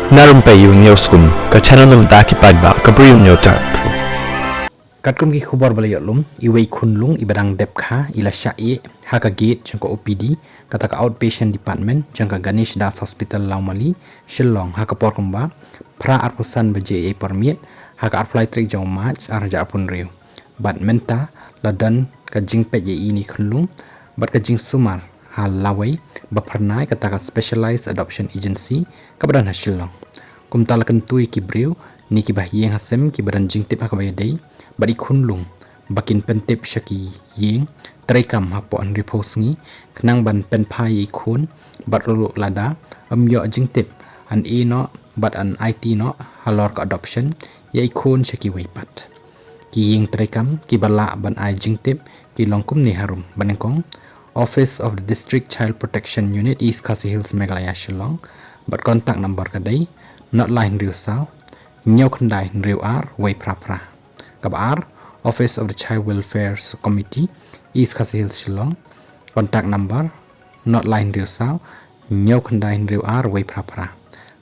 Na Rympei U ke channel nabynta ki paidbah ke Bri U Hynñiewtrep. Katkum ki khubor balayot lum iwei khunlung ibadang depkha ila Shah haka gate jongka OPD kata ka outpatient department jongka Ganesh Das Hospital Laumali Shillong haka porkumba pra arpusan baje permit haka arfly trik jong march arja arpun riu badmenta ladan ka jingpet ini khunlung bat ka jing sumar hal lawai bapernai kata ka specialized adoption agency kabadan Shillong kumtal kentui ki briu ni ki bahyeng hasem ki badan jingtip haka bayadai bari khunlung bakin pentip shaki yeng trekam hapo an repose ngi knang ban pen phai khun bat lu lada yo jingtip an no bat an IT no halor ka adoption ye khun shaki weipat ki yeng trekam ki bala ban ai jingtip ki longkum ni harum banengkong Office of the District Child Protection Unit East Khasi Hills Meghalaya Shillong bat contact number kadai not line riu sao nyau khandai riu ar wei pra Kabar Office of the Child Welfare Committee East Khasi Hills Shillong contact number not line riu sao nyau khandai riu ar wei pra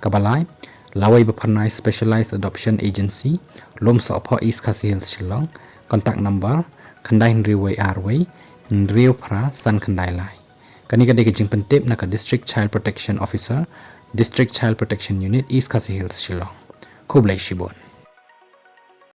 kabalai lawai baphanai specialized adoption agency lom so pho East Khasi Hills Shillong contact number khandai riu wei ar wei riu pra san khandai lai kani kadai jing pentip na ka District Child Protection Officer District Child Protection Unit East Khasi Hills Shillong Khublei Shibun.